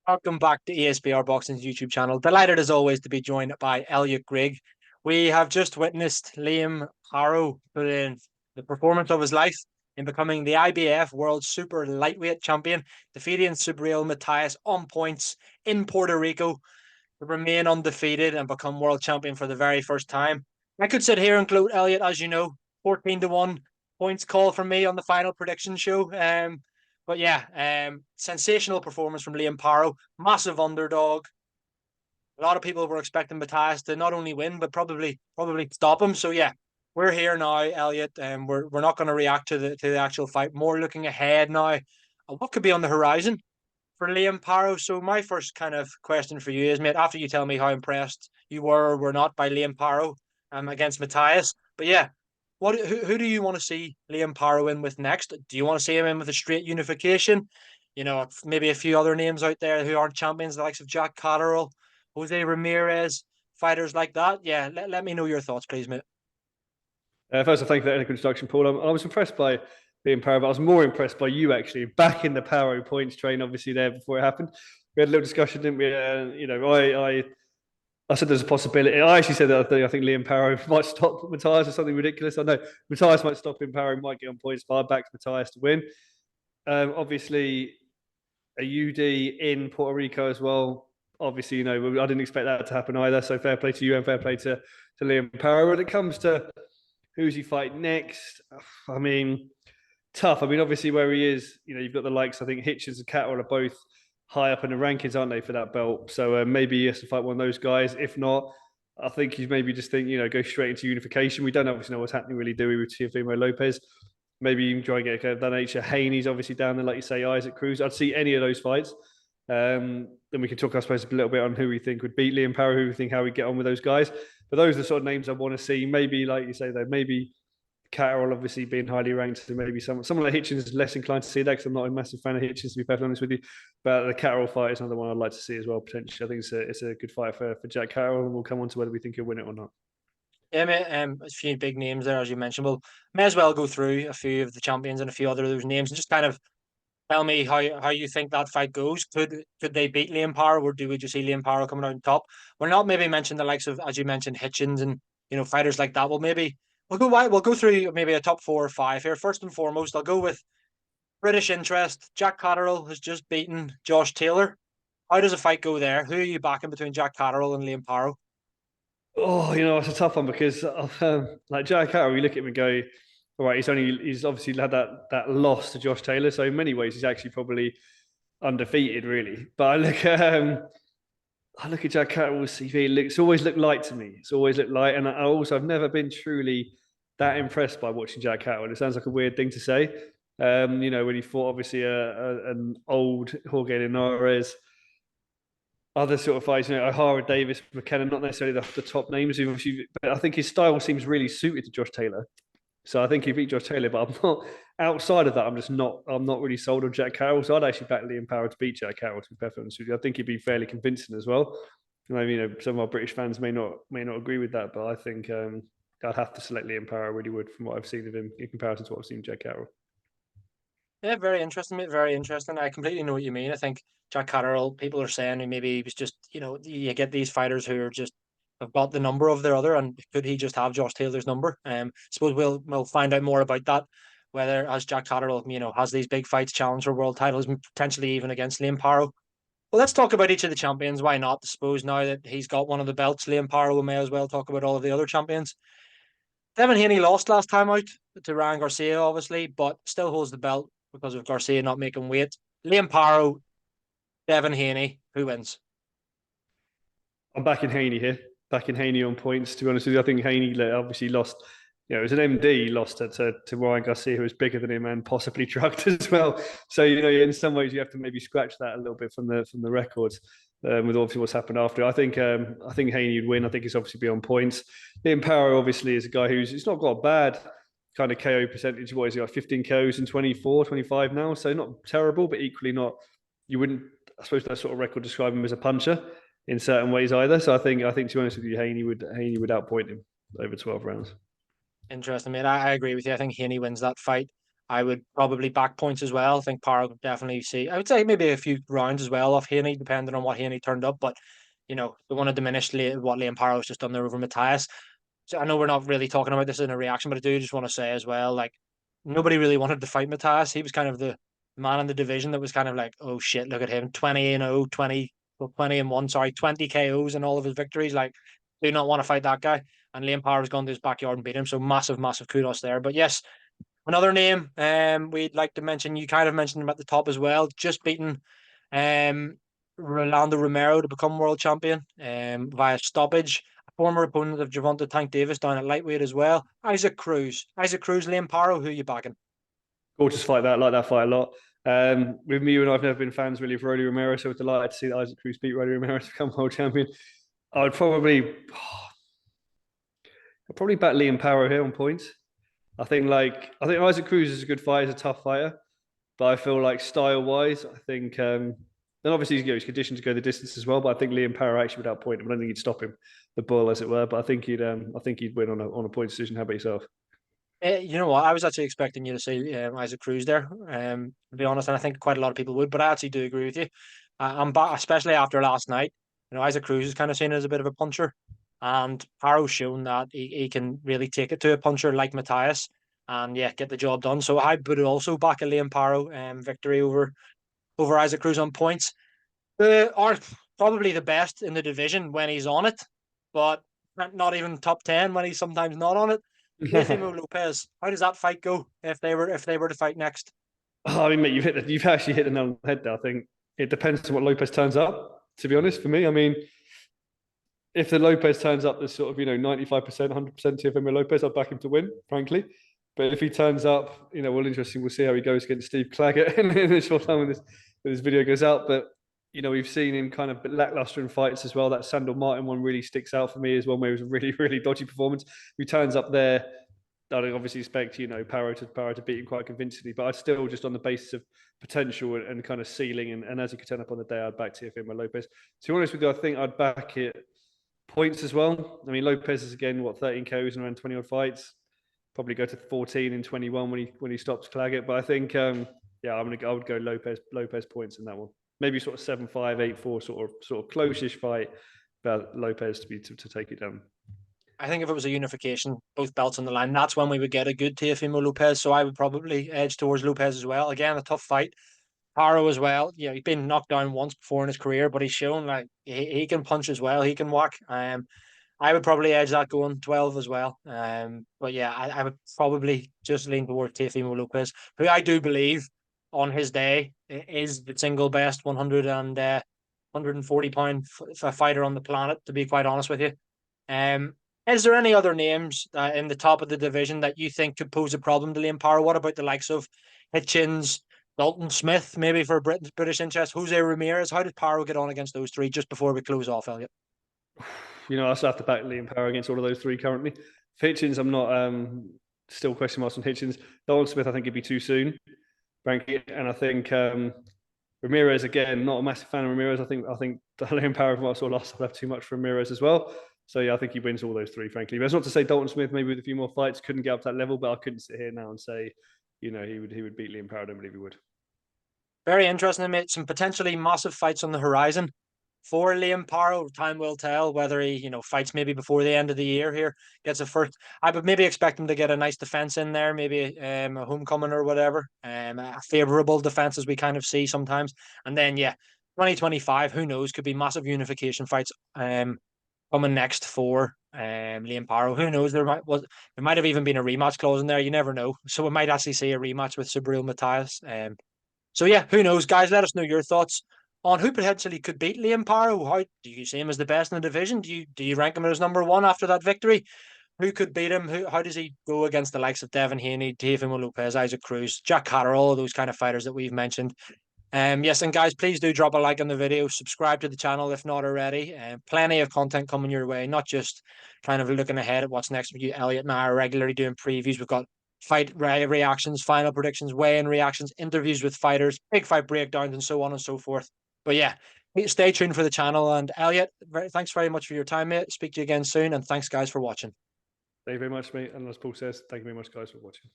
Welcome back to ESBR Boxing's YouTube channel. Delighted as always to be joined by Elliot Grigg. We have just witnessed Liam Paro put in the performance of his life in becoming the IBF World Super Lightweight Champion, defeating Subriel Matias on points in Puerto Rico to remain undefeated and become world champion for the very first time. I could sit here and gloat, Elliot, as you know, 14-1 points call from me on the final prediction show. But yeah, sensational performance from Liam Paro, massive underdog. A lot of people were expecting Matthias to not only win but probably stop him. So yeah, we're here now, Elliot, and we're not going to react to the actual fight. More looking ahead now. What could be on the horizon for Liam Paro? So my first kind of question for you is, mate, after you tell me how impressed you were or were not by Liam Paro against Matthias, but yeah, who do you want to see Liam Paro in with next? Do you want to see him in with a straight unification? You know, maybe a few other names out there who aren't champions, the likes of Jack Catterall, Jose Ramirez, fighters like that. Yeah, let me know your thoughts, please, mate. First, I thank you for that introduction, Paul. I was impressed by being Paro, but I was more impressed by you actually back in the Paro points train. Obviously, there before it happened, we had a little discussion, didn't we? I said there's a possibility. I actually said that I think Liam Paro might stop Matthias or something ridiculous. I know Matthias might stop him. Paro might get on points, but I backed Matthias to win. Obviously, a UD in Puerto Rico as well. Obviously, I didn't expect that to happen either. So fair play to you and fair play to Liam Paro. When it comes to who's he fight next? I mean, tough. I mean, obviously where he is, you've got the likes. I think Hitchens and Catterall are both high up in the rankings, aren't they, for that belt? So maybe he has to fight one of those guys. If not, I think he's maybe just go straight into unification. We don't obviously know what's happening really, do we, with Teofimo Lopez? Maybe you can try and get that nature. Haney's obviously down there, like you say, Isaac Cruz. I'd see any of those fights. Then we can talk, I suppose, a little bit on who we think would beat Liam Paro, who we think how we get on with those guys. But those are the sort of names I want to see. Maybe, like you say, though, maybe Catterall obviously being highly ranked, so maybe someone like Hitchens is less inclined to see that because I'm not a massive fan of Hitchens, to be perfectly honest with you. But the Catterall fight is another one I'd like to see as well, potentially. I think it's a good fight for Jack Catterall, and we'll come on to whether we think he'll win it or not. Yeah, mate, a few big names there, as you mentioned. Well, may as well go through a few of the champions and a few other of those names and just kind of tell me how you think that fight goes. Could they beat Liam Paro, or do we just see Liam Paro coming out on top? We're not maybe mention the likes of, as you mentioned, Hitchens and fighters like that. Well, maybe we'll go through maybe a top 4 or 5 here. First and foremost, I'll go with British interest. Jack Catterall has just beaten Josh Taylor. How does a fight go there? Who are you backing between Jack Catterall and Liam Paro? Oh, it's a tough one because like Jack Catterall, you look at him and go, all right, he's obviously had that loss to Josh Taylor. So in many ways, he's actually probably undefeated, really. But I look at Jack Catterall's CV. It's always looked light to me. It's always looked light, and I've never been truly that impressed by watching Jack Catterall. It sounds like a weird thing to say. When he fought obviously an old Jorge Linares, other sort of fights, O'Hara, Davis, McKenna, not necessarily the top names, but I think his style seems really suited to Josh Taylor. So I think he beat Josh Taylor, but I'm not outside of that. I'm not really sold on Jack Catterall. So I'd actually back Liam Paro to beat Jack Catterall, to be perfectly honest with you. I think he'd be fairly convincing as well. Some of our British fans may not agree with that, but I think I'd have to select Liam Paro. I really would, from what I've seen of him in comparison to what I've seen of Jack Catterall. Yeah, very interesting, mate. Very interesting. I completely know what you mean. I think Jack Catterall, people are saying maybe he was just, you get these fighters who are just have got the number of their other, and could he just have Josh Taylor's number? Suppose we'll find out more about that. Whether as Jack Catterall, has these big fights, challenge for world titles, potentially even against Liam Paro. Well, let's talk about each of the champions. Why not? I suppose now that he's got one of the belts, Liam Paro, we may as well talk about all of the other champions. Devin Haney lost last time out to Ryan Garcia, obviously, but still holds the belt because of Garcia not making weight. Liam Paro, Devin Haney, who wins? I'm backing Haney here. Backing Haney on points, to be honest with you. I think Haney obviously lost. It was an MD lost to Ryan Garcia, who was bigger than him and possibly drugged as well. So in some ways you have to maybe scratch that a little bit from the records. With obviously what's happened after, I think Haney would win. I think he's obviously be on points. Liam Paro obviously is a guy he's not got a bad kind of KO percentage. What is he got? 15 KOs and 24, 25 now. So not terrible, but equally not. You wouldn't, I suppose, that sort of record describe him as a puncher in certain ways either. So I think to be honest with you, Haney would outpoint him over 12 rounds. Interesting, mate. I agree with you. I think Haney wins that fight. I would probably back points as well. I think Paro could definitely see. I would say maybe a few rounds as well off Haney, depending on what Haney turned up. But don't want to diminish what Liam Paro has just done there over Matthias. So I know we're not really talking about this in a reaction, but I do just want to say as well, like nobody really wanted to fight Matthias. He was kind of the man in the division that was kind of like, oh shit, look at him, 20-0, 20-1, sorry, 20 KOs and all of his victories. Like, do not want to fight that guy. And Liam Power's gone to his backyard and beat him. So massive, massive kudos there. But yes, another name we'd like to mention, you kind of mentioned him at the top as well, just beating Rolando Romero to become world champion via stoppage. A former opponent of Gervonta Tank Davis down at lightweight as well. Isaac Cruz, Liam Paro, who are you backing? Gorgeous fight that, like that fight a lot. With me, and I've never been fans really of Rolly Romero, so we're delighted to see that Isaac Cruz beat Rolly Romero to become world champion. I'd probably back Liam Paro here on points. I think Isaac Cruz is a good fighter, he's a tough fighter, but I feel like style wise, I think then obviously he's conditioned to go the distance as well. But I think Liam Paro actually would outpoint him. I don't think he'd stop him, the bull as it were. But I think he'd win on a point decision. How about yourself? You know what? I was actually expecting you to say Isaac Cruz there, to be honest, and I think quite a lot of people would. But I actually do agree with you. I'm back, especially after last night. Isaac Cruz is kind of seen as a bit of a puncher, and Paro's shown that he can really take it to a puncher like Matthias, and yeah, get the job done. So I would also back a Liam Paro victory over Isaac Cruz on points. Are probably the best in the division when he's on it, but not even top 10 when he's sometimes not on it. Teofimo Lopez, how does that fight go if they were to fight next? Oh, I mean, mate, you've actually hit the nail on the head there. I think it depends on what Lopez turns up. To be honest, for me, I mean, if the Lopez turns up as sort of 95%, 100% Teofimo Lopez, I'd back him to win, frankly. But if he turns up, well, interesting. We'll see how he goes against Steve Claggett in a short time when this video goes out. But we've seen him kind of lackluster in fights as well. That Sandor Martin one really sticks out for me as one where it was a really, really dodgy performance. If he turns up there, I'd obviously expect Paro to beat him quite convincingly. But I'd still, just on the basis of potential and kind of ceiling, and as he could turn up on the day, I'd back Teofimo Lopez. To be honest with you, I think I'd back it points as well. I mean, Lopez is again 13 KOs and around 20 odd fights. Probably go to 14 in 21 when he stops Claggett. But I think I would go Lopez points in that one. Maybe sort of 7-5, 8-4, sort of close-ish fight, but Lopez to take it down. I think if it was a unification, both belts on the line, that's when we would get a good Teofimo Lopez. So I would probably edge towards Lopez as well. Again, a tough fight. Paro as well. He's been knocked down once before in his career, but he's shown like he can punch as well. He can whack. I would probably edge that going 12 as well. But yeah, I would probably just lean towards Teofimo Lopez, who I do believe on his day is the single best 140-pound fighter on the planet, to be quite honest with you. Is there any other names in the top of the division that you think could pose a problem to Liam Paro? What about the likes of Hitchens, Dalton Smith, maybe for British interest, Jose Ramirez? How did Paro get on against those three just before we close off, Elliot? I still have to back Liam Paro against all of those three currently. For Hitchens, I'm not still question marks on Hitchens. Dalton Smith, I think it'd be too soon, frankly. And I think Ramirez, again, not a massive fan of Ramirez. I think Liam Paro from what I saw last, I'll have too much for Ramirez as well. So yeah, I think he wins all those three, frankly. But it's not to say Dalton Smith, maybe with a few more fights, couldn't get up to that level, but I couldn't sit here now and say, he would beat Liam Paro. I don't believe he would. Very interesting, mate. Some potentially massive fights on the horizon for Liam Paro. Time will tell whether he, fights maybe before the end of the year here, gets a first. I would maybe expect him to get a nice defense in there, maybe a homecoming or whatever, a favorable defense as we kind of see sometimes. And then, 2025, who knows, could be massive unification fights coming next for Liam Paro. Who knows? There might have even been a rematch clause in there. You never know. So we might actually see a rematch with Subriel Matthias. So yeah, who knows, guys? Let us know your thoughts on who potentially could beat Liam Paro. How do you see him as the best in the division? Do you rank him as number one after that victory? Who could beat him? How does he go against the likes of Devin Haney, Teofimo Lopez, Isaac Cruz, Jack Hatter, all of those kind of fighters that we've mentioned? Yes, and guys, please do drop a like on the video, subscribe to the channel if not already. Plenty of content coming your way, not just kind of looking ahead at what's next with you. Elliot and I are regularly doing previews. We've got fight reactions, final predictions, weigh-in reactions, interviews with fighters, big fight breakdowns, and so on and so forth. But yeah, stay tuned for the channel. And Elliot, thanks very much for your time, mate. Speak to you again soon, and thanks, guys, for watching. Thank you very much, mate. And as Paul says, thank you very much, guys, for watching.